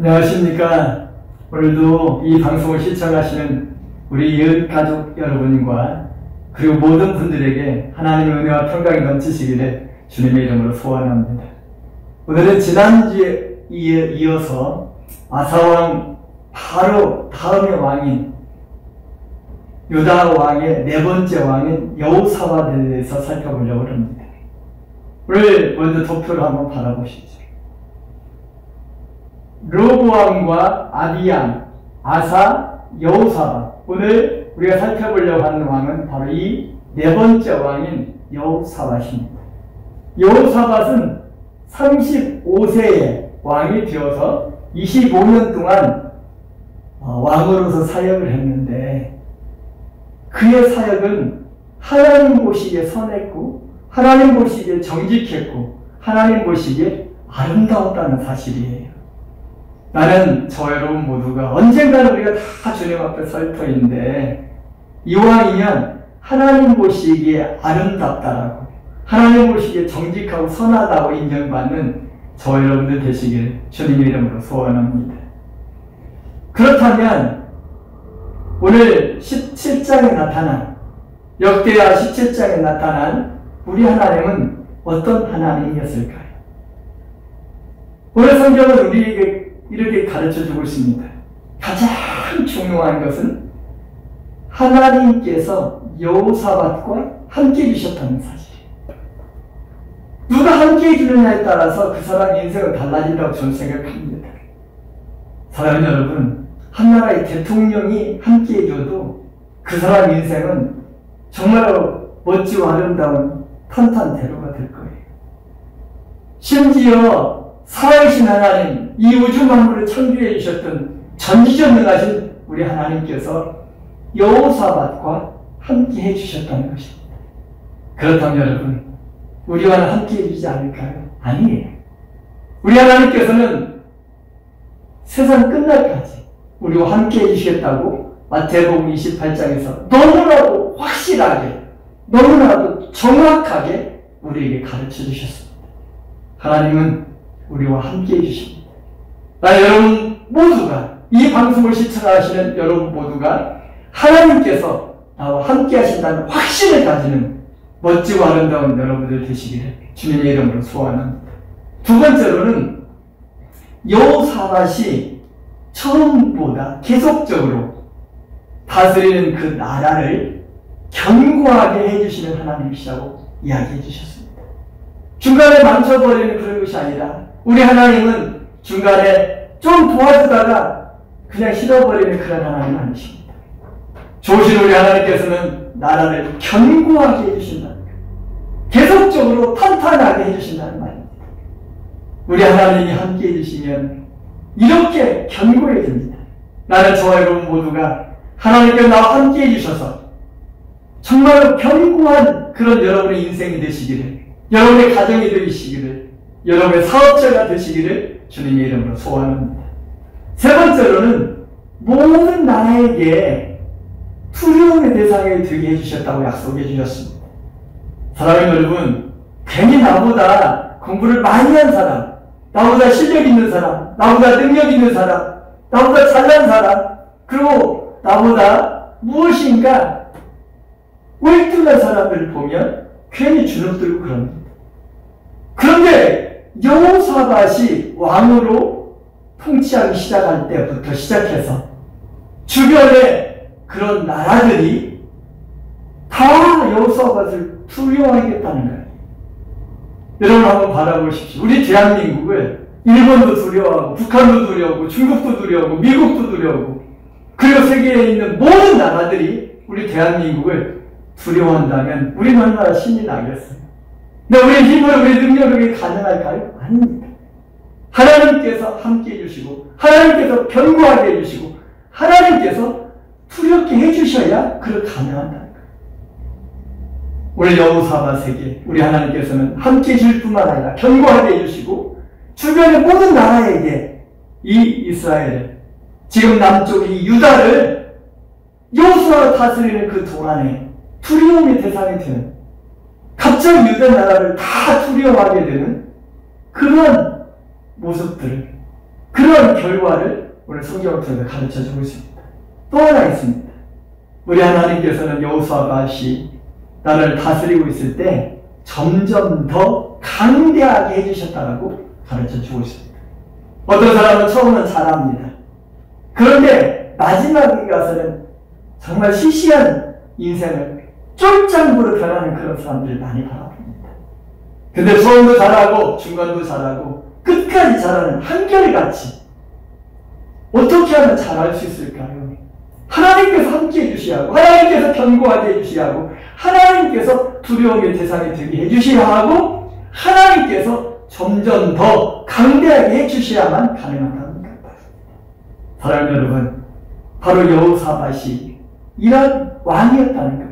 안녕하십니까. 오늘도 이 방송을 시청하시는 우리 이웃가족 여러분과 그리고 모든 분들에게 하나님의 은혜와 평강이 넘치시기를 주님의 이름으로 소원합니다. 오늘은 지난주에 이어서 아사왕 바로 다음의 왕인 유다 왕의 네 번째 왕인 여호사밧에 대해서 살펴보려고 합니다. 오늘 먼저 도표를 한번 바라보시죠. 르호보암과 아비양, 아사, 여호사밧. 오늘 우리가 살펴보려고 하는 왕은 바로 이 네 번째 왕인 여호사밧입니다. 여호사밧은 35세에 왕이 되어서 25년 동안 왕으로서 사역을 했는데 그의 사역은 하나님 보시기에 선했고 하나님 보시기에 정직했고 하나님 보시기에 아름다웠다는 사실이에요. 나는 저 여러분 모두가 언젠가는 우리가 다 주님 앞에 설 터인데 이왕이면 하나님 보시기에 아름답다라고 하나님 보시기에 정직하고 선하다고 인정받는 저 여러분들 되시길 주님의 이름으로 소원합니다. 그렇다면 오늘 17장에 나타난 역대하 17장에 나타난 우리 하나님은 어떤 하나님이었을까요? 오늘 성경은 우리에게 이렇게 가르쳐주고 있습니다. 가장 중요한 것은 하나님께서 여호사밧과 함께 해주셨다는 사실이에요. 누가 함께 해주느냐에 따라서 그 사람 인생은 달라진다고 저는 생각합니다. 사랑하는 여러분, 한 나라의 대통령이 함께 해줘도 그 사람 인생은 정말로 멋지고 아름다운 탄탄대로가 될 거예요. 심지어 살아계신 하나님, 이 우주 만물을 창조해 주셨던 전지전능하신 우리 하나님께서 여호사밧과 함께 해주셨다는 것입니다. 그렇다면 여러분, 우리와는 함께 해주지 않을까요? 아니에요. 우리 하나님께서는 세상 끝날까지 우리와 함께 해주시겠다고 마태복음 28장에서 너무나도 확실하게, 너무나도 정확하게 우리에게 가르쳐 주셨습니다. 하나님은 우리와 함께 해주십니다. 여러분 모두가, 이 방송을 시청하시는 여러분 모두가 하나님께서 나와 함께 하신다는 확신을 가지는 멋지고 아름다운 여러분들 되시기를 주님의 이름으로 소원합니다. 두 번째로는 여호사밧이 처음보다 계속적으로 다스리는 그 나라를 견고하게 해주시는 하나님이시라고 이야기해 주셨습니다. 중간에 망쳐버리는 그런 것이 아니라 우리 하나님은 중간에 좀 도와주다가 그냥 실어버리는 그런 하나님 아니십니다. 좋으신 우리 하나님께서는 나라를 견고하게 해주신다는 거예요. 계속적으로 탄탄하게 해주신다는 말입니다. 우리 하나님이 함께 해주시면 이렇게 견고해집니다. 나는 저와 여러분 모두가 하나님께서 나와 함께 해주셔서 정말로 견고한 그런 여러분의 인생이 되시기를, 여러분의 가정이 되시기를, 여러분의 사업자가 되시기를 주님의 이름으로 소원합니다. 세 번째로는 모든 나라에게 두려움의 대상이 되게 해주셨다고 약속해 주셨습니다. 사랑하는 여러분, 괜히 나보다 공부를 많이 한 사람, 나보다 실력 있는 사람, 나보다 능력 있는 사람, 나보다 잘난 사람, 그리고 나보다 무엇인가 꼴등한 사람을 보면 괜히 주눅들고 그럽니다. 그런데 여호사밧이 왕으로 통치하기 시작할 때부터 시작해서 주변에 그런 나라들이 다 여호사밧을 두려워하겠다는 거예요. 여러분 한번 바라보십시오. 우리 대한민국을 일본도 두려워하고 북한도 두려워하고 중국도 두려워하고 미국도 두려워하고 그리고 세계에 있는 모든 나라들이 우리 대한민국을 두려워한다면 우리는 얼마나 신이 나겠어요. 근데 우리 힘으로 우리 능력으로 가능할까요? 아닙니다. 하나님께서 함께 해주시고 하나님께서 견고하게 해주시고 하나님께서 두렵게 해주셔야 그걸 가능한다는 거예요. 오늘 여호사밧에게 우리 하나님께서는 함께 해줄 뿐만 아니라 견고하게 해주시고 주변의 모든 나라에게 이 이스라엘을, 지금 남쪽이 유다를 여호수아가 다스리는 그 동안에 두려움의 대상이 되는, 갑자기 유다 나라를 다 두려워하게 되는 그런 모습들을, 그런 결과를 오늘 성경을 통해서 가르쳐주고 있습니다. 또 하나 있습니다. 우리 하나님께서는 여호사밧이 나를 다스리고 있을 때 점점 더 강대하게 해주셨다고 가르쳐주고 있습니다. 어떤 사람은 처음은 잘합니다. 그런데 마지막에 가서는 정말 시시한 인생을 쫄짱부로 변하는 그런 사람들을 많이 바라봅니다. 근데 처음도 잘하고 중간도 잘하고 끝까지 잘하는 한결같이 어떻게 하면 잘할 수 있을까요? 하나님께서 함께 해주셔야 하고 하나님께서 견고하게 해주셔야 하고 하나님께서 두려움의 대상이 되게 해주셔야 하고 하나님께서 점점 더 강대하게 해주셔야만 가능하다는 것 같습니다. 사랑하는 여러분, 바로 여호사밧이 이런 왕이었다는 것.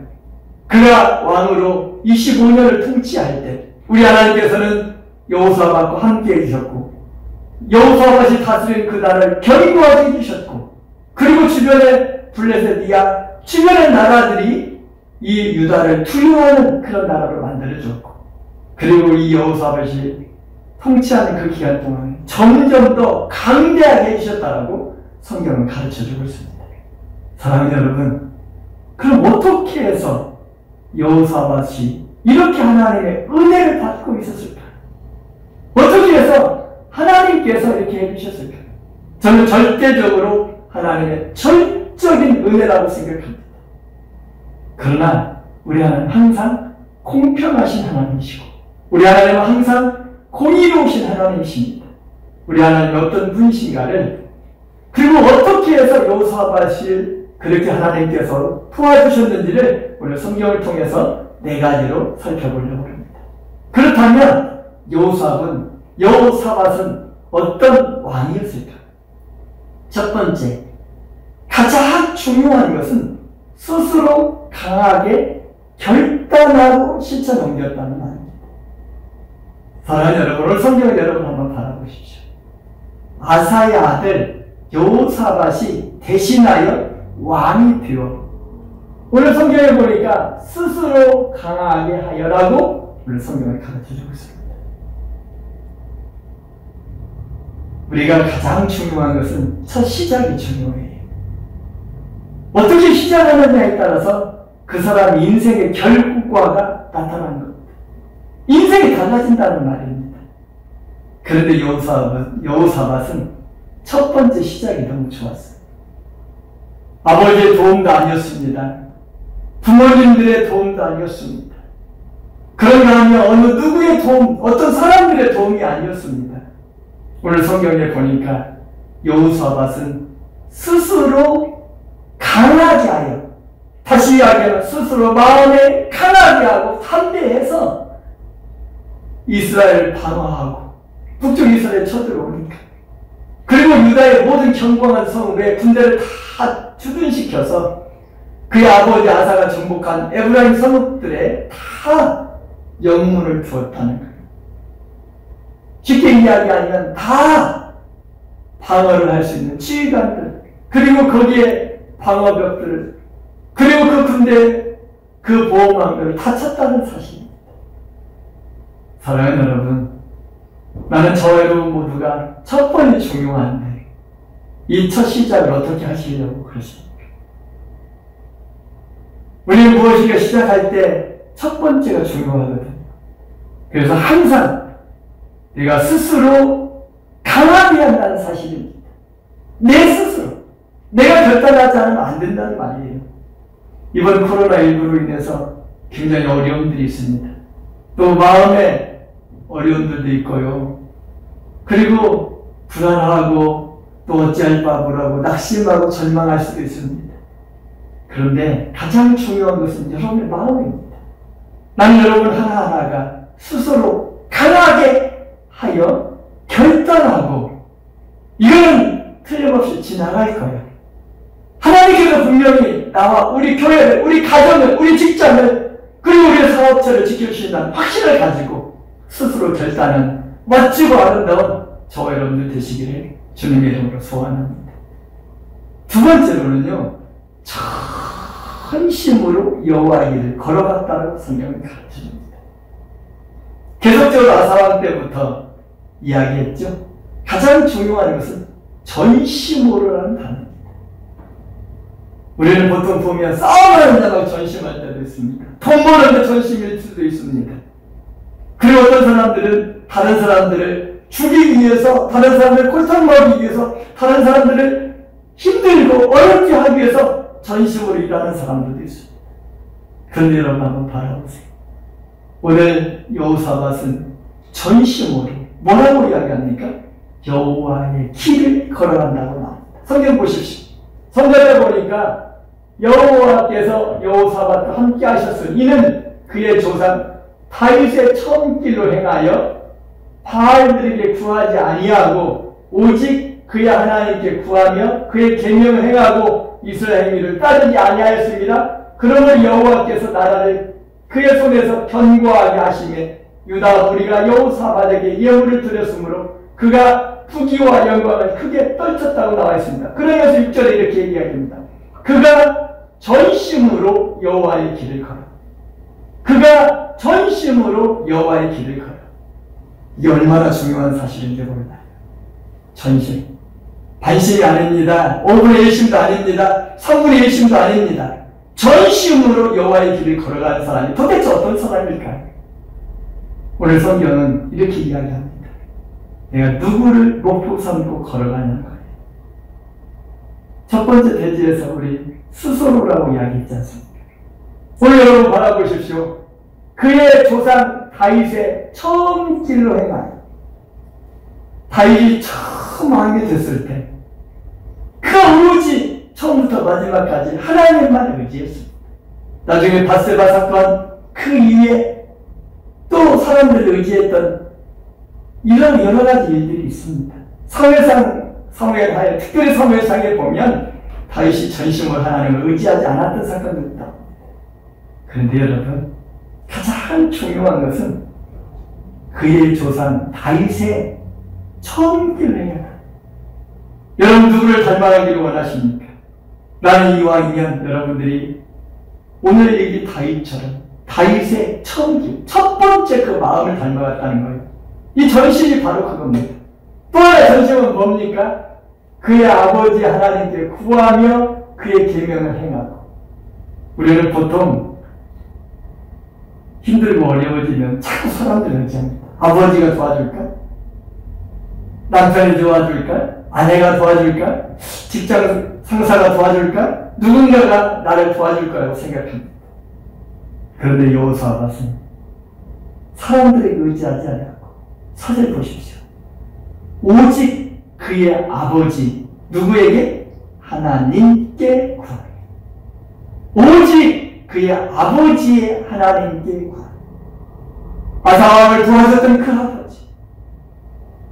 그가 왕으로 25년을 통치할 때 우리 하나님께서는 여호사밧과 함께 해주셨고 여호사밧이 다스린 그 나라를 견고하게 해주셨고 그리고 주변에 블레셋이야 주변의 나라들이 이 유다를 투영하는 그런 나라로 만들어줬고 그리고 이 여호사밧이 통치하는 그 기간 동안 점점 더 강대하게 해주셨다라고 성경은 가르쳐주고 있습니다. 사랑하는 여러분, 그럼 어떻게 해서 여호사밧이 이렇게 하나님의 은혜를 받고 있었을까? 어떻게 해서 하나님께서 이렇게 해주셨을까? 저는 절대적으로 하나님의 절적인 은혜라고 생각합니다. 그러나 우리 하나님은 항상 공평하신 하나님이시고 우리 하나님은 항상 공의로우신 하나님이십니다. 우리 하나님이 어떤 분이신가를 그리고 어떻게 해서 여호사밧을 그렇게 하나님께서 도와주셨는지를 오늘 성경을 통해서 4가지로 살펴보려고 합니다. 그렇다면 여호사밧은 어떤 왕이었을까? 첫 번째, 가장 중요한 것은 스스로 강하게 결단하고 실천 옮겼다는 말입니다. 사랑하는 여러분, 오늘 성경을 여러분 한번 바라보십시오. 아사의 아들 여호사밧이 대신하여 왕이 되어 오늘 성경에 보니까 스스로 강하게 하여라고 오늘 성경을 가르쳐주고 있습니다. 우리가 가장 중요한 것은 첫 시작이 중요해요. 어떻게 시작하느냐에 따라서 그 사람 인생의 결과가 나타나는 겁니다. 인생이 달라진다는 말입니다. 그런데 여호사밧은 첫 번째 시작이 너무 좋았어요. 아버지의 도움도 아니었습니다. 부모님들의 도움도 아니었습니다. 그런가 하면 어느 누구의 도움, 어떤 사람들의 도움이 아니었습니다. 오늘 성경에 보니까 여호사밧은 스스로 강하게 하여, 다시 이야기하면 스스로 마음에 강하게 하고 담대해서 이스라엘을 방어하고 북쪽 이스라엘에 쳐들어오니까 그리고 유다의 모든 견고한 성읍에 군대를 다 주둔시켜서 그의 아버지 아사가 정복한 에브라임 성읍들에 다 영문을 두었다는 거예요. 쉽게 이야기하면 다 방어를 할 수 있는 지휘관들, 그리고 거기에 방어벽들을, 그리고 그 군대 그 보호망들을 다 쳤다는 사실입니다. 사랑하는 여러분, 나는 저 여러분 모두가 첫 번이 중요한데 이 첫 시작을 어떻게 하시려고 그러십니까? 우리는 무엇인가 시작할 때 첫 번째가 중요하거든요. 그래서 항상 내가 스스로 강하게 한다는 사실입니다. 내 스스로. 내가 결단하지 않으면 안 된다는 말이에요. 이번 코로나19로 인해서 굉장히 어려움들이 있습니다. 또 마음에 어려움들도 있고요. 그리고 불안하고 또 어찌할 바보라고 낙심하고 절망할 수도 있습니다. 그런데 가장 중요한 것은 여러분의 마음입니다. 나는 여러분 하나하나가 스스로 강하게 하여 결단하고 이거는 틀림없이 지나갈 거예요. 하나님께서 분명히 나와 우리 교회를, 우리 가정을, 우리 직장을, 그리고 우리의 사업체를 지켜주신다는 확신을 가지고 스스로 결단은 멋지고 아름다운 저와 여러분들 되시기를 주님의 이름으로 소원합니다. 두 번째로는요, 전심으로 여호와의 길을 걸어갔다고 성경은 가르쳐줍니다. 계속적으로 아사왕 때부터 이야기했죠. 가장 중요한 것은 전심으로라는 단어입니다. 우리는 보통 보면 싸움을 한다고 전심할 때도 있습니다. 돈 버는데 전심일 수도 있습니다. 그리고 어떤 사람들은 다른 사람들을 죽이기 위해서, 다른 사람들을 콜탕먹이기 위해서, 다른 사람들을 힘들고 어렵게 하기 위해서 전심으로 일하는 사람들도 있습니다. 그런데 여러분 한번 바라보세요. 오늘 여호사밧은 전심으로 뭐라고 이야기합니까? 여호와의 길을 걸어간다고 나옵니다. 성경 보십시오. 성경에 보니까 여호와께서 여호사밧과 함께 하셨으니 이는 그의 조상 다윗의 처음 길로 행하여 바알들에게 구하지 아니하고 오직 그의 하나님께 구하며 그의 계명을 행하고 이스라엘 행위를 따르지 아니하였습니다. 그러므로 여호와께서 나라를 그의 손에서 견고하게 하시매 유다 무리가 여호사밧에게 예물을 드렸으므로 그가 부귀와 영광을 크게 떨쳤다고 나와 있습니다. 그러면서 6절에 이렇게 얘기합니다. 그가 전심으로 여호와의 길을 걸어. 그가 전심으로 여호와의 길을 걸어. 이게 얼마나 중요한 사실인지 몰라요. 전심. 반심이 아닙니다. 5분의 1심도 아닙니다. 3분의 1심도 아닙니다. 전심으로 여호와의 길을 걸어가는 사람이 도대체 어떤 사람일까요? 오늘 성경은 이렇게 이야기합니다. 내가 누구를 목표 삼고 걸어가는 거예요. 첫 번째 대지에서 우리 스스로라고 이야기했지 않습니까? 오늘 여러분 바라보십시오. 그의 조상 다윗의 처음 길로 행하여 다윗이 처음 왕이 됐을 때 그 오로지 처음부터 마지막까지 하나님만 의지했습니다. 나중에 밧세바 사건 그 이후에 또 사람들을 의지했던 이런 여러 가지 일들이 있습니다. 사무엘하에 특별히 사무엘상에 보면 다윗이 전심으로 하나님을 의지하지 않았던 사건도 있다. 그런데 여러분 가장 중요한 것은 그의 조상 다윗의 처음 길을 행하다. 여러분 누구를 닮아가기를 원하십니까? 나는 이왕이면 여러분들이 오늘 얘기 다윗처럼 다윗의 처음 길, 첫 번째 그 마음을 닮아갔다는 거예요. 이 전심이 바로 그겁니다. 또 하나의 전심은 뭡니까? 그의 아버지 하나님께 구하며 그의 계명을 행하고. 우리는 보통 힘들고 어려워지면 자꾸 사람들을 의지합니다. 아버지가 도와줄까? 남편이 도와줄까? 아내가 도와줄까? 직장 상사가 도와줄까? 누군가가 나를 도와줄 거라고 생각합니다. 그런데 여호사밧은 사람들에게 의지하지 않았고 4절 보십시오. 오직 그의 아버지 누구에게? 하나님께 구하며 오직 그의 아버지의 하나님께 구하며 아사왕을 도와줬던 그 아버지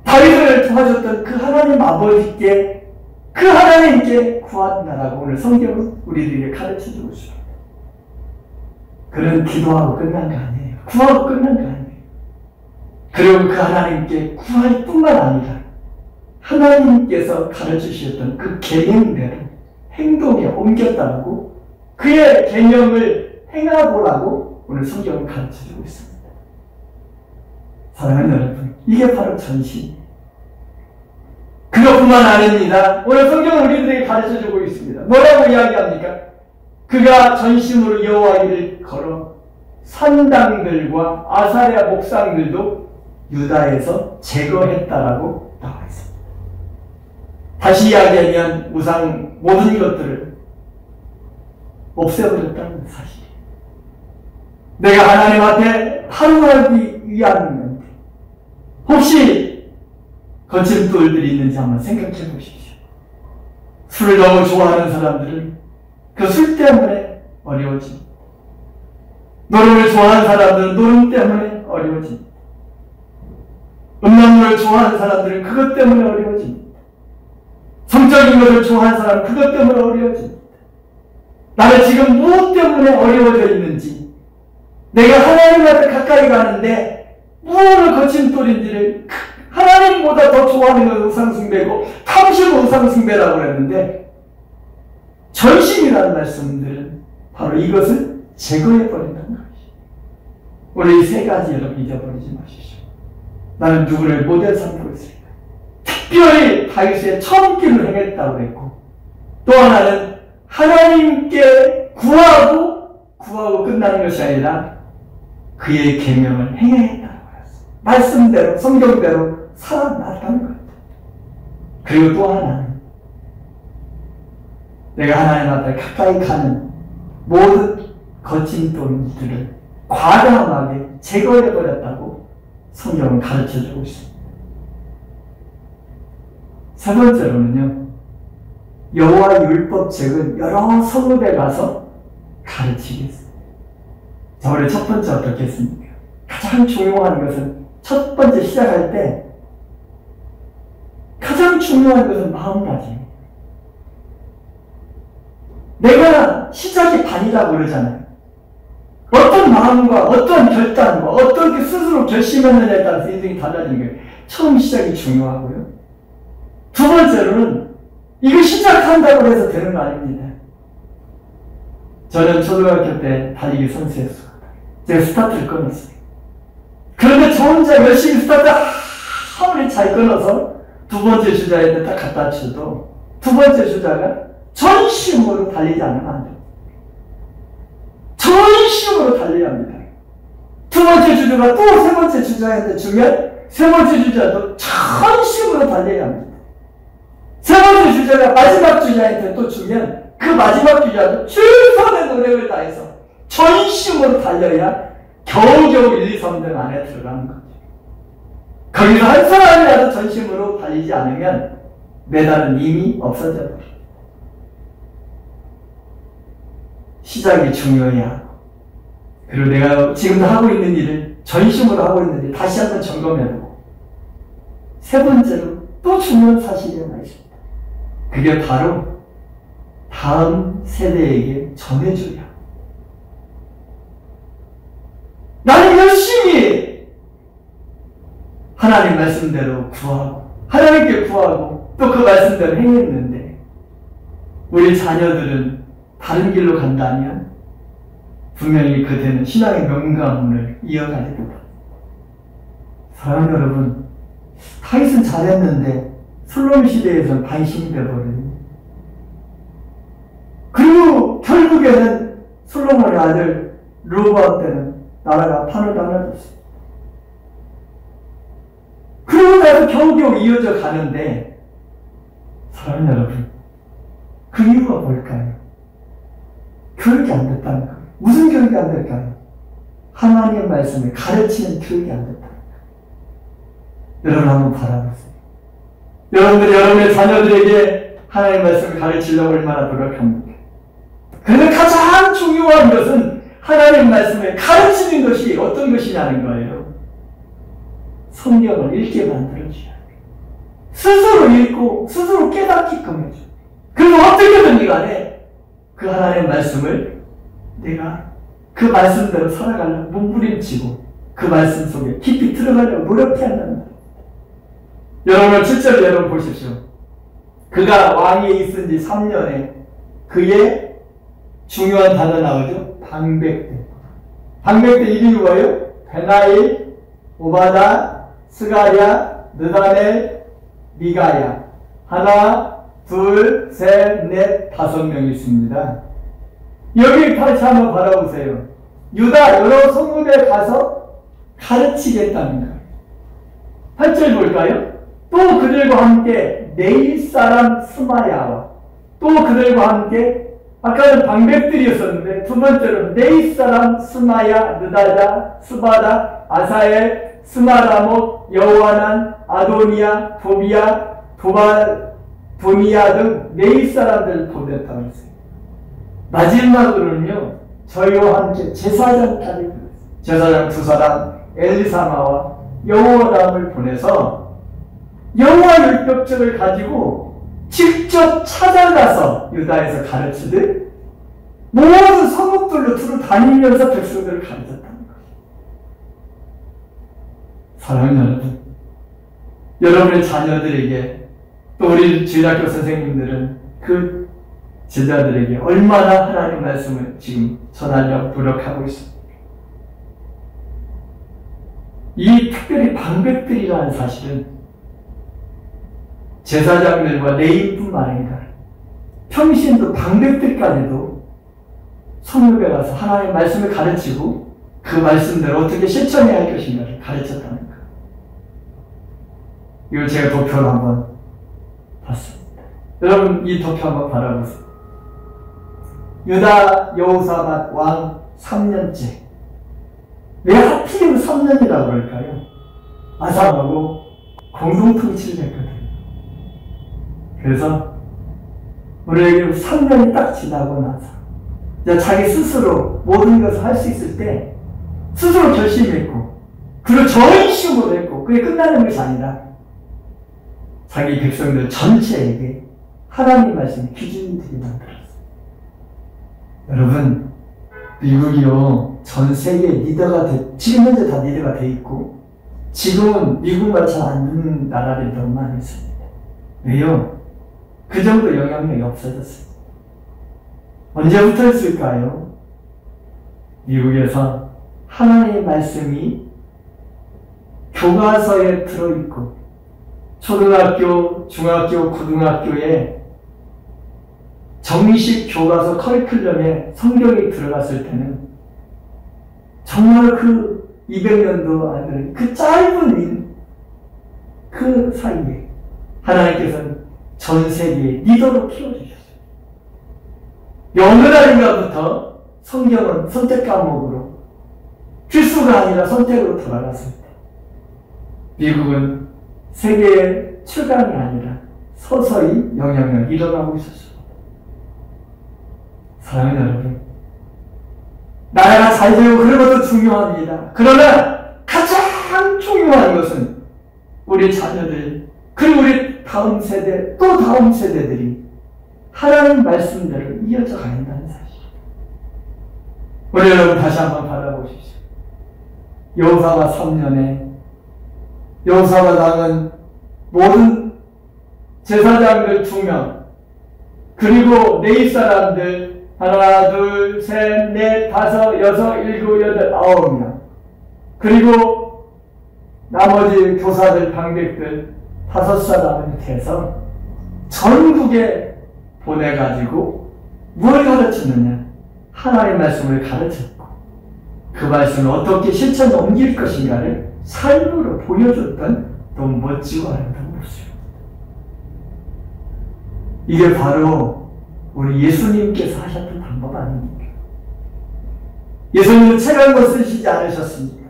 다윗을 도와줬던 그 하나님 아버지께 그 하나님께 구한다라고 오늘 성경은 우리들에게 가르쳐주고 있습니다. 그는 기도하고 끝난 거 아니에요. 구하고 끝난 거 아니에요. 그리고 그 하나님께 구할 뿐만 아니라 하나님께서 가르치셨던 그 계명대로 행동에 옮겼다고 그의 계명을 행하보라고 오늘 성경은 가르쳐주고 있습니다. 사랑하는 여러분, 이게 바로 전심. 그것뿐만 아닙니다. 오늘 성경은 우리들에게 가르쳐주고 있습니다. 뭐라고 이야기합니까? 그가 전심으로 여호와의 길을 걸어 산당들과 아사랴 목상들도 유다에서 제거했다라고 나와 있습니다. 다시 이야기하면 우상 모든 것들을 없애버렸다는 사실이에요. 내가 하나님 앞에 하루하기 위한 건데 혹시 거침돌들이 있는지 한번 생각해 보십시오. 술을 너무 좋아하는 사람들은 그 술 때문에 어려워집니다. 노름을 좋아하는 사람들은 노름 때문에 어려워집니다. 음란물을 좋아하는 사람들은 그것 때문에 어려워집니다. 성적인 것을 좋아하는 사람은 그것 때문에 어려워집니다. 나는 지금 무엇 때문에 어려워져 있는지, 내가 하나님한테 가까이 가는데 무엇을 거침돌인지를 하나님보다 더 좋아하는 건 우상숭배고 탐심은 우상숭배라고 그랬는데 전심이라는 말씀들은 바로 이것을 제거해버린다는 것이죠. 오늘 이 세 가지 여러분 잊어버리지 마십시오. 나는 누구를 모델 삼고 있을까? 특별히 다윗의 처음길을 행했다고 했고, 또 하나는 하나님께 구하고 끝나는 것이 아니라 그의 계명을 행해야 했다고 했어요. 말씀대로 성경대로 살아났다는 것. 그리고 또 하나는 내가 하나님 앞에 가까이 가는 모든 거친 돈들을 과감하게 제거해버렸다고 성경은 가르쳐주고 있습니다. 세 번째로는요, 여호와 율법책은 여러 성읍에 가서 가르치겠습니다. 자, 우리 첫 번째 어떻게 했습니까? 가장 중요한 것은 첫 번째 시작할 때 가장 중요한 것은 마음가짐입니다. 내가 시작이 반이라고 그러잖아요. 어떤 마음과 어떤 결단과 어떻게 스스로 결심했느냐에 따라서 인생이 달라지는 거예요. 처음 시작이 중요하고요. 두 번째로는 이거 시작한다고 해서 되는 거 아닙니다. 저는 초등학교 때 달리기 선수였어요. 제가 스타트를 끊었어요. 그런데 저 혼자 열심히 스타트 아무리 잘 끊어서 두 번째 주자한테 딱 갖다 쳐도 두 번째 주자가 전심으로 달리지 않으면 안 돼요. 전심으로 달려야 합니다. 두 번째 주자가 또 세 번째 주자한테 주면 세 번째 주자도 전심으로 달려야 합니다. 세 번째 주자가 마지막 주자한테 또 주면 그 마지막 주자도 최선의 노력을 다해서 전심으로 달려야 겨우겨우 1, 2, 3등 안에 들어가는 거죠. 거기서 한 사람이라도 전심으로 달리지 않으면 메달은 이미 없어져 버려요. 시작이 중요해야 하고, 그리고 내가 지금도 하고 있는 일을 전심으로 하고 있는지 다시 한번 점검해보고, 세 번째로 또 중요한 사실이 하나 있습니다. 그게 바로 다음 세대에게 전해줘야 합니다. 나는 열심히 하나님 말씀대로 구하고 하나님께 구하고 또 그 말씀대로 행했는데 우리 자녀들은 다른 길로 간다면 분명히 그대는 신앙의 명가문을 이어가게 됩니다. 사랑하는 여러분, 다윗은 잘했는데 솔로몬 시대에서는 반신이 되어버려요. 그리고 결국에는 솔로몬의 아들 르호보암 때는 나라가 판을 당해졌어요. 그러고 나서 겨우겨우 이어져 가는데, 사랑하는 여러분, 그 이유가 뭘까요? 교육이 안 됐다는 거예요. 무슨 교육이 안 될까요? 하나님의 말씀을 가르치는 교육이 안 됐다는 거예요. 여러분 한번 바라보세요. 여러분들이 여러분의 자녀들에게 하나님의 말씀을 가르치려고 얼마나 노력합니까? 그런데 가장 중요한 것은 하나님의 말씀을 가르치는 것이 어떤 것이냐는 거예요. 성경을 읽게 만들어줘야 돼요. 스스로 읽고 스스로 깨닫게끔 해줘요. 그리고 어떻게든 간에 그 하나님의 말씀을 내가 그 말씀대로 살아가려고 몸부림치고 그 말씀 속에 깊이 들어가려고 노력해야 한다는 거예요. 여러분 7절 여러분 보십시오. 그가 왕위에 있은 지 3년에 그의 중요한 단어 나오죠. 방백대. 방백대 이름이 뭐예요? 베나일, 오바다, 스가랴, 느다넬, 미가야. 하나, 둘, 셋, 넷, 5명이 있습니다. 여기 다시 한번 바라보세요. 유다 여러 성읍에 가서 가르치겠다는 거예요. 8절 볼까요? 또 그들과 함께 네일 사람 스마야와 또 그들과 함께 아까는 방백들이었었는데 두 번째로 네일 사람 스마야, 느다자, 스바다, 아사엘, 스마라못, 여호하난, 아도니아, 도비야, 도니아 등 네일 사람들을 보냈다고 했어요. 마지막으로는요, 저희와 함께 제사장까지 보냈어요. 제사장 두 사람 엘리사마와 여호담을 보내서 여호와 율법책을 가지고 직접 찾아가서 유다에서 가르치듯 모든 성읍들로 두루 다니면서 백성들을 가르쳤다는 거예요. 사랑하는 여러분, 여러분의 자녀들에게 또 우리 주일학교 선생님들은 그 제자들에게 얼마나 하나님 말씀을 지금 전하려고 노력하고 있습니다. 이 특별히 방백들이라는 사실은 제사장들과 레위뿐만 아니라 평신도 방백들까지도 성읍에 가서 하나님의 말씀을 가르치고 그 말씀대로 어떻게 실천해야 할 것인가를 가르쳤다는 것. 이걸 제가 도표로 한번 봤습니다. 여러분 이 도표 한번 바라보세요. 유다 여호사밧 왕 3년째. 왜 하필이면 3년이라고 그럴까요? 아사하고 공동통치를 했거든요. 그래서 우리에게 3년이 딱 지나고 나서 이제 자기 스스로 모든 것을 할 수 있을 때 스스로 결심했고 그리고 전심으로 했고 그게 끝나는 것이 아니라 자기 백성들 전체에게 하나님 말씀 기준이 되게 만들었어요. 여러분 미국이요 전 세계 리더가 지금 현재 다 리더가 돼 있고 지금은 미국만 잘 안 듣는 나라들이 너무 많이 있습니다. 왜요? 그 정도 영향력이 없어졌어요. 언제부터였을까요? 미국에서 하나님의 말씀이 교과서에 들어있고 초등학교, 중학교, 고등학교에 정식 교과서 커리큘럼에 성경이 들어갔을 때는 정말 그 200년도 안 되는 그 짧은 그 사이에 하나님께서는 전 세계의 리더로 키워주셨어요. 어느 날인가부터 성경은 선택 과목으로 필수가 아니라 선택으로 돌아갔을 때 미국은 세계의 최강이 아니라 서서히 영향력이 일어나고 있었습니다. 사랑하는 여러분, 나라가 잘 되고 그런 것도 중요합니다. 그러나 가장 중요한 것은 우리 자녀들 그리고 우리 다음 세대 또 다음 세대들이 하나님 말씀대로 이어져 간다는 사실. 우리 여러분 다시 한번 바라보십시오. 여호사밧 3년에 여호사밧 왕은 모든 제사장들 2명 그리고 레위 사람들 하나, 둘, 셋, 넷, 다섯, 여섯, 일곱, 여덟, 9명 그리고 나머지 교사들, 방백들 5사람을 해서 전국에 보내가지고 뭘 가르치느냐? 하나님의 말씀을 가르쳤고 그 말씀을 어떻게 실천에 옮길 것인가를 삶으로 보여줬던 너무 멋지고 아름다운 모습입니다. 이게 바로 우리 예수님께서 하셨던 방법 아닙니까? 예수님은 책 한 권 쓰시지 않으셨습니다.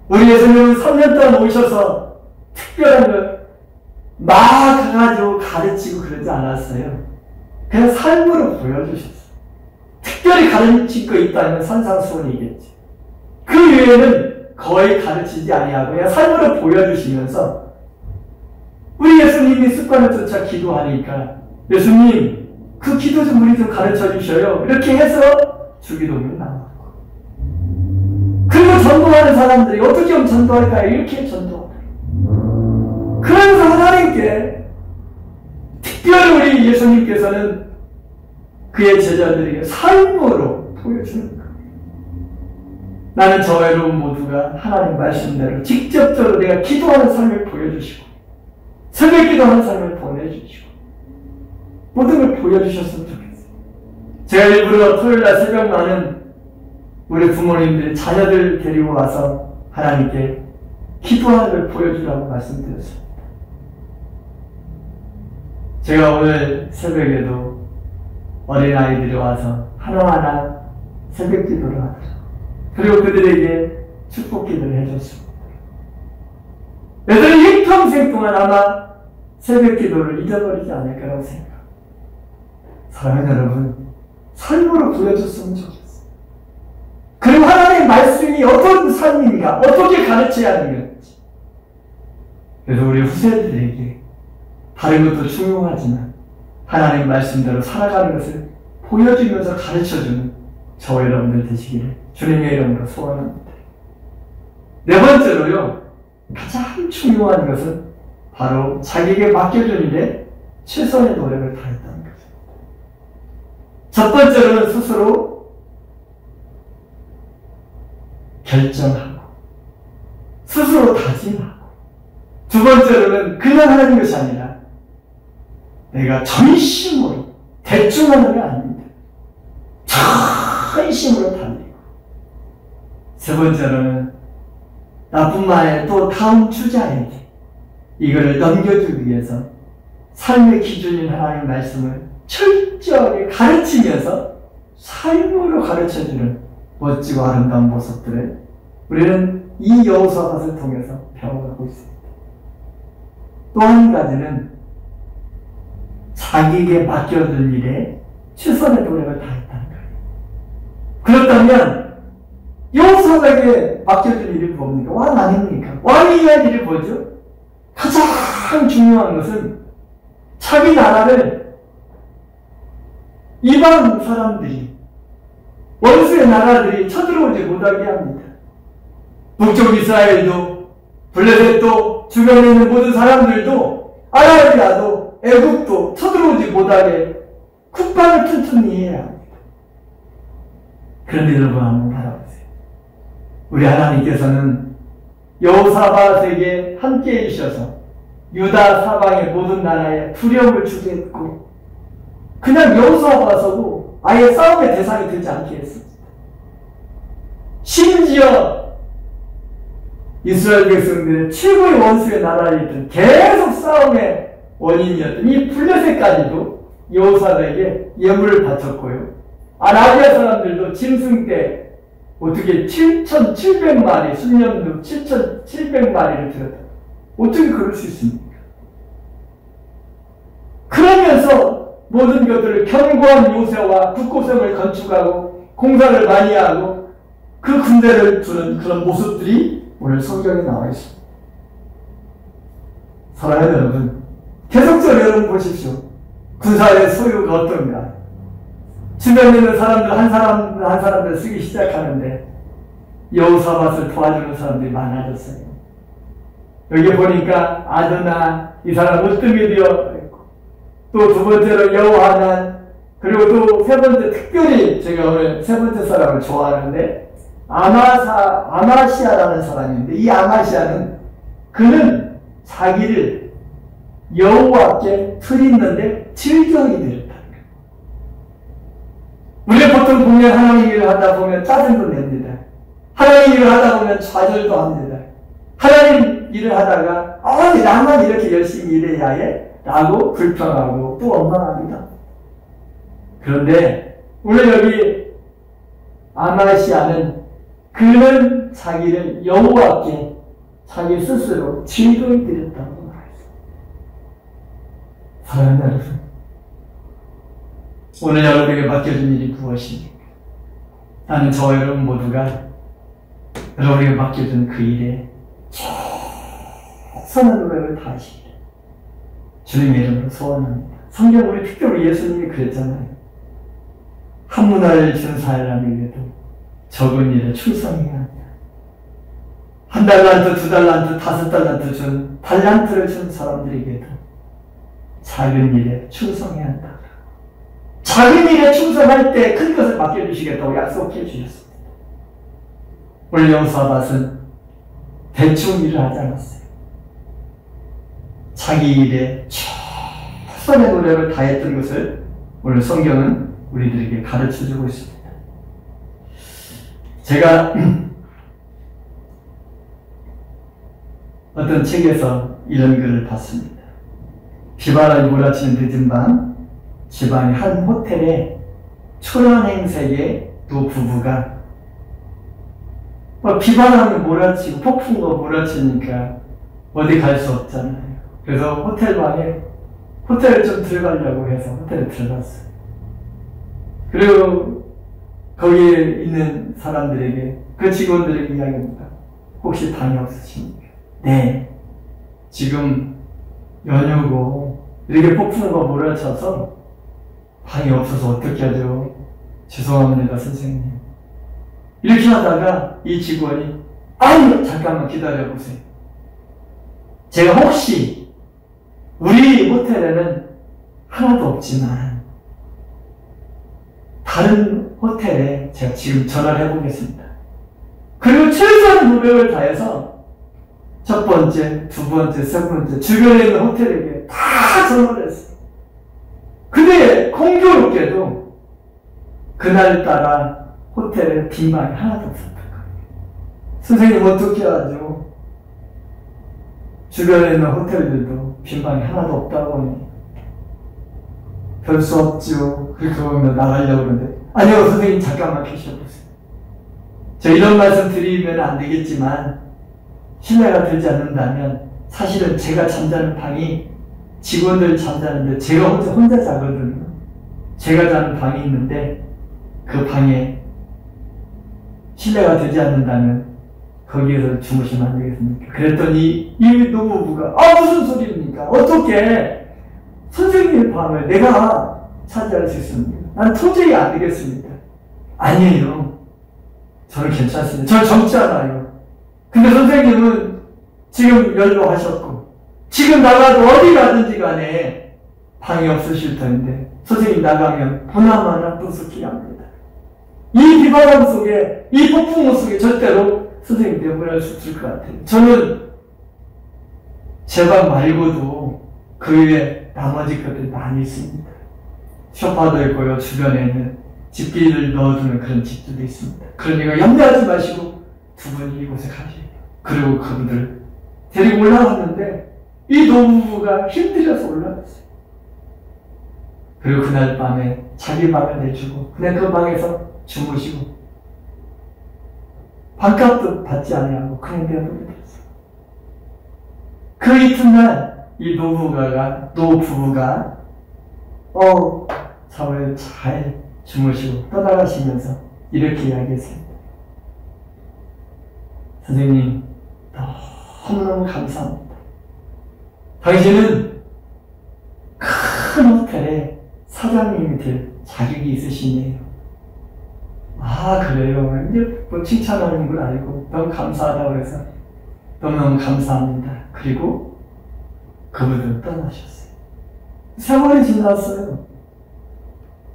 우리 예수님은 3년 동안 오셔서 특별한 것 막 가가지고 가르치고 그러지 않았어요. 그냥 삶으로 보여주셨어요. 특별히 가르칠 거 있다면 산상수훈이겠지. 그 외에는 거의 가르치지 아니하고 그냥 삶으로 보여주시면서 우리 예수님이 습관을 쫓아 기도하니까 예수님 그 기도 좀 우리 좀 가르쳐 주셔요. 이렇게 해서 주기도문이 나왔고 그리고 전도하는 사람들이 어떻게 하면 전도할까요? 이렇게 전도하고 그러면서 하나님께 특별히 우리 예수님께서는 그의 제자들에게 삶으로 보여주는 거예요. 나는 저 외로운 모두가 하나님 말씀대로 직접적으로 내가 기도하는 삶을 보여주시고 새벽 기도하는 삶을 보내주시고 모든 걸 보여주셨으면 좋겠어요. 제가 일부러 토요일날 새벽만은 우리 부모님들이 자녀들 데리고 와서 하나님께 기도하는 걸 보여주라고 말씀드렸습니다. 제가 오늘 새벽에도 어린아이들이 와서 하나하나 새벽 기도를 하더라고요. 그리고 그들에게 축복 기도를 해줬습니다. 애들은 일평생 동안 아마 새벽 기도를 잊어버리지 않을 거라고 생각합니다. 사랑하는 여러분, 삶으로 보여줬으면 좋겠어요. 그리고 하나님의 말씀이 어떤 삶인가, 어떻게 가르쳐야 하는지. 그래서 우리 후세들에게 다른 것도 중요하지만 하나님 말씀대로 살아가는 것을 보여주면서 가르쳐주는 저와 여러분들 되시기를 주님의 이름으로 소원합니다. 네 번째로요, 가장 중요한 것은 바로 자기에게 맡겨준 일에 최선의 노력을 다했다는 것입니다. 첫 번째로는 스스로 결정하고 스스로 다짐하고 두 번째로는 그냥 하는 것이 아니라 내가 전심으로 대충 하는 게 아닙니다. 전심으로 달리고. 세 번째로는 나뿐만 아니라 또 다음 주자에게 이거를 넘겨주기 위해서 삶의 기준인 하나님의 말씀을 철저하게 가르치면서 삶으로 가르쳐주는 멋지고 아름다운 모습들을 우리는 이 여호사밧을 통해서 배워가고 있습니다. 또 한 가지는 자기에게 맡겨둔 일에 최선의 노력을 다했다는 거예요. 그렇다면 여호사밧에게 맡겨둔 일이 뭡니까? 왕 아닙니까? 왕이 해야 할 일이 뭐죠? 가장 중요한 것은 자기 나라를 이방 사람들이, 원수의 나라들이 쳐들어오지 못하게 합니다. 북쪽 이스라엘도, 블레셋도, 주변에 있는 모든 사람들도, 아라비아도, 애국도 쳐들어오지 못하게 국방을 튼튼히 해야 합니다. 그런데 여러분 한번 바라보세요. 우리 하나님께서는 여호사밧에게 함께 해주셔서 유다 사방의 모든 나라에 두려움을 주게 했고, 그냥 여호사밧하고 아예 싸움의 대상이 되지 않게 했습니다. 심지어 이스라엘 백성들의 최고의 원수의 나라이던 계속 싸움의 원인이었던 이 블레셋까지도 여호사밧에게 예물을 바쳤고요. 아라비아 사람들도 짐승 때 어떻게 7,700마리, 순년도 7,700마리를 들였다. 어떻게 그럴 수 있습니까? 그러면서 모든 것들을 견고한 요새와 국고성을 건축하고 공사를 많이 하고 그 군대를 두는 그런 모습들이 오늘 성경에 나와 있습니다. 사랑하는 여러분, 계속적으로 여러분 보십시오. 군사의 소유가 어떤가? 주변에 있는 사람들 한 사람들 쓰기 시작하는데 여호사밧을 도와주는 사람들이 많아졌어요. 여기 보니까 아드나 이 사람 으뜸이되어 있고, 또 두 번째로 여호하난, 그리고 또 세 번째 특별히 제가 오늘 세 번째 사람을 좋아하는데 아마시아라는 사람인데, 이 아마시아는 그는 자기를 여호와께 드리는데 질경이 되었다. 우리가 보통 보면 하나님 일을 하다 보면 짜증도 냅니다. 하나님 일을 하다 보면 좌절도 합니다. 하나님 일을 하다가 나만 이렇게 열심히 일해야 해? 라고 불평하고 또 원망합니다. 그런데 오늘 여기 아마시아는 그는 자기를 여호와께 자기 스스로 질거히 드렸다고 말했습니다. 사랑하는 여러분, 오늘 여러분에게 맡겨진 일이 무엇입니까? 나는 저와 여러분 모두가 여러분에게 맡겨진 그 일에 최선의 노력을 다하시기를 주님의 이름으로 소원합니다. 성경 우리 특별히 예수님이 그랬잖아요. 한 문화를 준 사람에게도 적은 일에 충성해야 한다. 한 달란트, 두 달란트, 5달란트 준 달란트를 준 사람들에게도 작은 일에 충성해야 한다. 작은 일에 충성할 때 큰 것을 맡겨주시겠다고 약속해 주셨습니다. 오늘 여호사밧은 대충 일을 하지 않았어요. 자기 일에 최선의 노력을 다했던 것을 오늘 성경은 우리들에게 가르쳐주고 있습니다. 제가 어떤 책에서 이런 글을 봤습니다. 비바람이 몰아치는 늦은 밤, 집안의 한 호텔에 초연행색의 두 부부가 비바람이 몰아치고 폭풍우가 몰아치니까 어디 갈 수 없잖아요. 그래서 호텔을 좀 들어가려고 해서 호텔에 들어갔어요. 그리고 거기에 있는 사람들에게, 그 직원들에게 이야기합니다. 혹시 방이 없으십니까? 네. 지금 연휴고 이렇게 폭풍우가 몰아쳐서 방이 없어서 어떻게 하죠? 죄송합니다, 선생님. 이렇게 하다가 이 직원이 잠깐만 기다려보세요. 제가 혹시 우리 호텔에는 하나도 없지만 다른 호텔에 제가 지금 전화를 해보겠습니다. 그리고 최선의 노력을 다해서 첫 번째, 두 번째, 세 번째 주변에 있는 호텔에게 다 전화를 했어요. 그날따라 호텔에 빈방이 하나도 없었던 거예요. 선생님 어떻게 하죠? 주변에 있는 호텔들도 빈방이 하나도 없다고 하니 별 수 없죠. 그렇게 보면 나가려고 그러는데 아니요 선생님 잠깐만 계셔보세요. 저 이런 말씀 드리면 안 되겠지만 신뢰가 되지 않는다면 사실은 제가 잠자는 방이 직원들 잠자는데 제가 혼자 자거든요. 제가 자는 방이 있는데 그 방에 신뢰가 되지 않는다면 거기에서 주무시면 안 되겠습니까? 그랬더니 이 노부부가 무슨 소리입니까? 어떻게 선생님의 방을 내가 차지할 수 있습니까? 난 도저히 안 되겠습니다. 아니에요. 저는 괜찮습니다. 저는 젊지 않아요. 근데 선생님은 지금 연로하셨고 지금 나가도 어디 가든지 간에 방이 없으실 텐데 선생님 나가면 보나마나 부스키 합니다. 이 비바람 속에 이 폭풍우 속에 절대로 선생님 내보낼 수 없을 것 같아요. 저는 제 방 말고도 그 위에 나머지 것들이 많이 있습니다. 쇼파도 있고요. 주변에는 집기를 넣어두는 그런 집들도 있습니다. 그러니까 염려하지 마시고 두 분이 이곳에 가세요. 그리고 그분들 데리고 올라왔는데 이 노부부가 힘들어서 올라갔어요. 그리고 그날 밤에 자기 방을 내주고 그냥 그 방에서 주무시고 밥값도 받지 아니하고 그냥 내버려 뒀어요. 그 이튿날 이 노부부가 잠을 잘 주무시고 떠나가시면서 이렇게 이야기했습니다. 선생님 너무너무 감사합니다. 당신은 큰 호텔에 사장님이 될 자격이 있으시네요. 그래요. 이제 뭐 칭찬하는 걸 알고 너무 감사하다고 해서 너무너무 감사합니다. 그리고 그분은 떠나셨어요. 세월이 지났어요.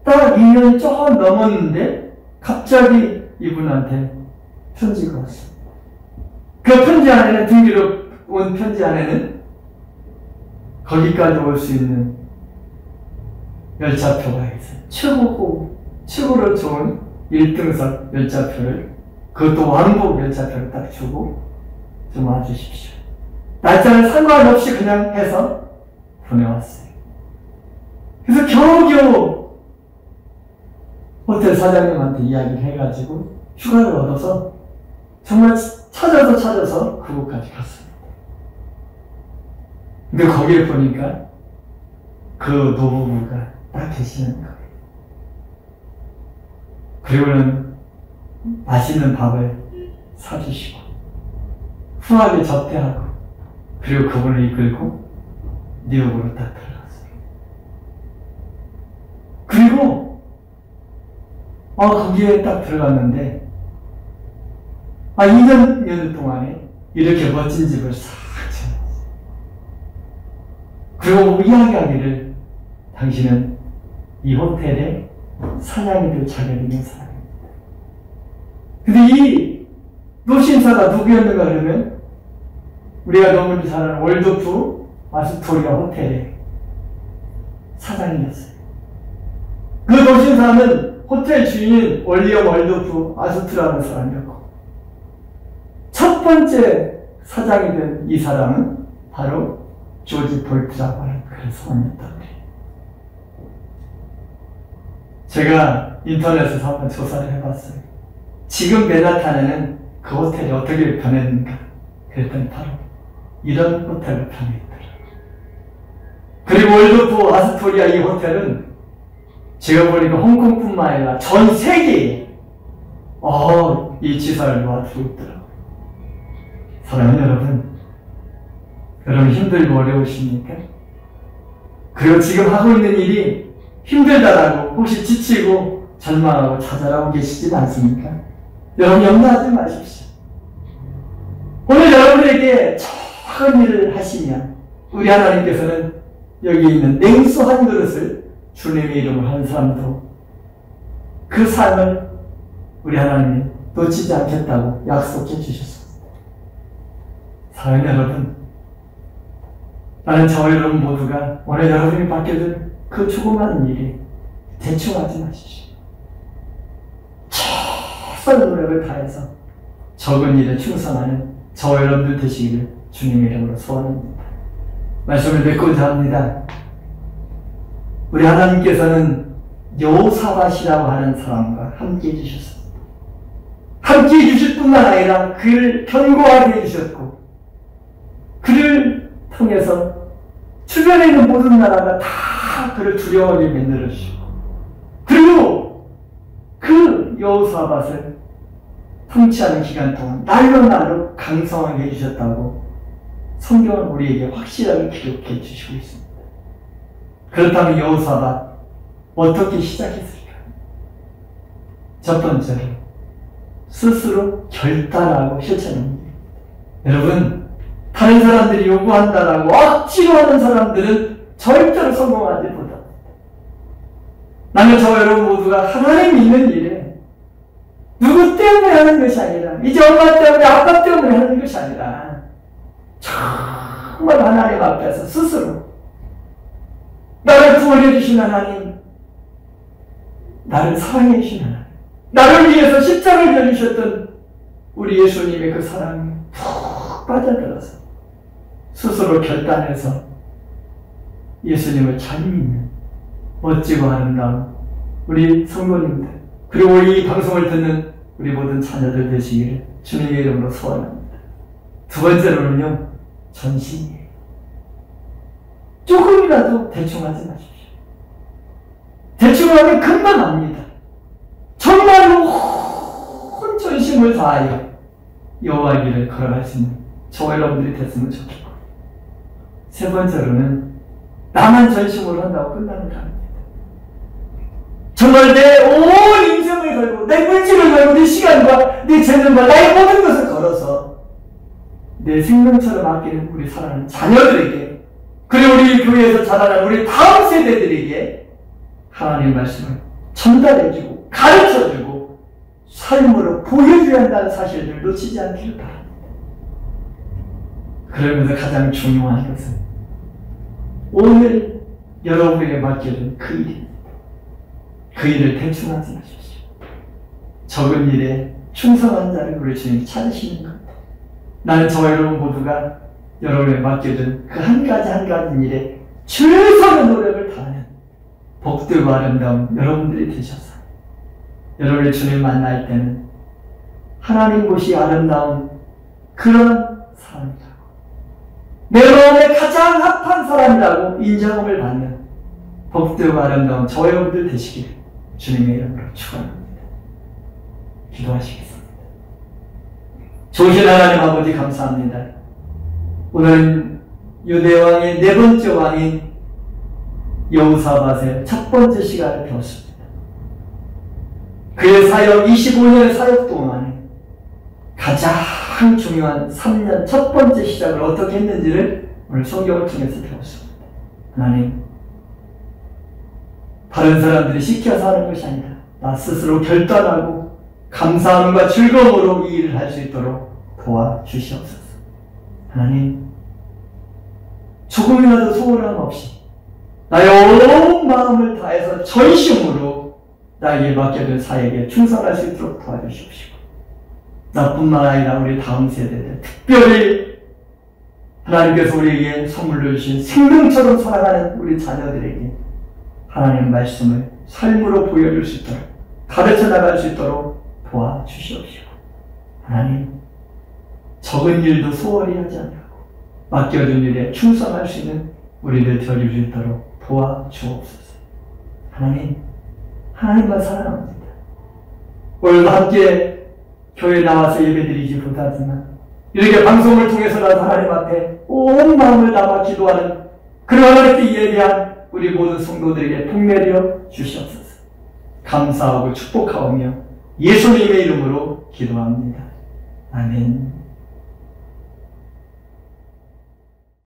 딱 2년이 조금 넘었는데 갑자기 이분한테 편지가 왔습니다. 그 편지 안에는 등기로 온 편지 안에는 거기까지 올 수 있는 열차표가 있어요. 최고로 좋은 1등석 열차표를 그것도 왕복 열차표를 딱 주고 좀 와주십시오. 날짜는 상관없이 그냥 해서 보내왔어요. 그래서 겨우겨우 호텔 사장님한테 이야기를 해가지고 휴가를 얻어서 정말 찾아서 그곳까지 갔습니다. 근데 거기에 보니까 그 노부부가 딱 계시는 거예요. 그리고는 맛있는 밥을 사주시고 후하게 접대하고 그리고 그분을 이끌고 뉴욕으로 딱 들어갔어요. 그리고 거기에 딱 들어갔는데 2년 동안에 이렇게 멋진 집을 싹 지어놨어요. 그리고 이야기하기를 당신은 이 호텔의 사장이 될 자격이 있는 사람입니다. 근데 이 노신사가 누구였는가 그러면 우리가 너무 잘 아는 월드프 아스토리아 호텔의 사장이었어요. 그 노신사는 호텔 주인인 월리엄 월드프 아스토라는 사람이었고 첫 번째 사장이 된 이 사람은 바로 조지 볼트라고 하는 그런 사람이었단 말이에요. 제가 인터넷에서 한번 조사를 해봤어요. 지금 맨하탄에는 그 호텔이 어떻게 변했는가 그랬더니 바로 이런 호텔로 변했더라고요. 그리고 월드프 아스토리아 이 호텔은 제가 보니까 홍콩뿐만 아니라 전 세계에 이 지사를 놓아두고 있더라고요. 사랑하는 여러분 힘들고 어려우십니까? 그리고 지금 하고 있는 일이 힘들다라고 혹시 지치고 절망하고 좌절하고 계시진 않습니까? 여러분 염려하지 마십시오. 오늘 여러분에게 작은 일을 하시면 우리 하나님께서는 여기 있는 냉수 한 그릇을 주님의 이름으로 한 사람도 그 삶을 우리 하나님이 놓치지 않겠다고 약속해 주셨습니다. 사랑하는 여러분, 나는 저와 여러분 모두가 오늘 여러분이 맡겨준 그 조그마한 일이 대충하지 마십시오. 최선의 노력을 다해서 적은 일에 충성하는 저와 여러분들 되시기를 주님의 이름으로 소원합니다. 말씀을 맺고자 합니다. 우리 하나님께서는 여호사밧이라고 하는 사람과 함께 해주셨습니다. 함께 해주실 뿐만 아니라 그를 견고하게 해주셨고, 그를 통해서 주변에 있는 모든 나라가 다 그를 두려워하게 만들어 주시고, 그리고 그 여호사밧을 통치하는 기간 동안 날로 날로 강성하게 해주셨다고 성경은 우리에게 확실하게 기록해 주시고 있습니다. 그렇다면 여호사밧 어떻게 시작했을까? 첫 번째로 스스로 결단하고 실천합니다. 여러분, 다른 사람들이 요구한다라고 억지로 하는 사람들은 절대로 성공하지 못합니다. 나는 저와 여러분 모두가 하나님 믿는 일에 누구 때문에 하는 것이 아니라, 이제 엄마 때문에 아빠 때문에 하는 것이 아니라 정말 하나님 앞에서 스스로 나를 구원해 주신 하나님, 나를 사랑해 주신 하나님, 나를 위해서 십자가를 져주셨던 우리 예수님의 그 사랑에 푹 빠져들어서 스스로 결단해서 예수님을 잘 믿는 멋지고 아름다운 우리 성도님들, 그리고 이 방송을 듣는 우리 모든 자녀들 되시기를 주님의 이름으로 소원합니다. 두 번째로는요, 전심이에요. 조금이라도 대충 하지 마십시오. 대충 하면 금방 압니다. 정말로 온 전심을 다하여 여호와 길을 걸어갈 수 있는 저와 여러분들이 됐으면 좋겠고, 세 번째로는 나만 전심으로 한다고 끝나는 게 아닙니다. 정말 내 온 인생을 걸고, 내 물질을 걸고, 내 시간과 내 재능과 나의 모든 것을 걸어서 내 생명처럼 아끼는 우리 사랑하는 자녀들에게, 그리고 우리 교회에서 자라는 우리 다음 세대들에게 하나님의 말씀을 전달해주고 가르쳐주고 삶으로 보여줘야 한다는 사실을 놓치지 않기를 바랍니다. 그러면서 가장 중요한 것은 오늘 여러분에게 맡겨진 그 일입니다. 그 일을 대충 하지 마십시오. 적은 일에 충성한 자를 우리 주님 찾으시는 것. 나는 저와 여러분 모두가 여러분에게 맡겨준 그 한 가지 한 가지 일에 최선의 노력을 다하는 복되고 아름다운 여러분들이 되셔서 여러분의 주님 만날 때는 하나님 곳이 아름다운 그런 사람이라고, 내 마음에 가장 합한 사람이라고 인정을 받는 복되고 아름다운 저와 여러분들 되시기를 주님의 이름으로 축원합니다. 기도하시겠습니다. 좋으신 하나님 아버지, 감사합니다. 오늘 유대왕의 네 번째 왕인 여호사밧의 첫 번째 시간을 배웠습니다. 그의 사역 25년의 사역 동안에 가장 중요한 3년 첫 번째 시작을 어떻게 했는지를 오늘 성경을 통해서 배웠습니다. 하나님, 다른 사람들이 시켜서 하는 것이 아니라 나 스스로 결단하고 감사함과 즐거움으로 이 일을 할 수 있도록 도와주시옵소서. 하나님, 조금이라도 소홀함 없이 나의 온 마음을 다해서 전심으로 나에게 맡겨진 사역에 충성할 수 있도록 도와주시옵시고, 나뿐만 아니라 우리 다음 세대들, 특별히 하나님께서 우리에게 선물로 주신 생명처럼 살아가는 우리 자녀들에게 하나님의 말씀을 삶으로 보여줄 수 있도록, 가르쳐 나갈 수 있도록 도와주시옵시고, 하나님, 적은 일도 소홀히 하지 않고 맡겨준 일에 충성할 수 있는 우리들 되어줄 수 있도록 도와주옵소서. 하나님, 하나님만 사랑합니다. 오늘도 함께 교회에 나와서 예배드리지 못하지만 이렇게 방송을 통해서라도 하나님 앞에 온 마음을 담아 기도하는 그런 하나님께 예배한 우리 모든 성도들에게 복내려 주시옵소서. 감사하고 축복하오며 예수님의 이름으로 기도합니다. 아멘.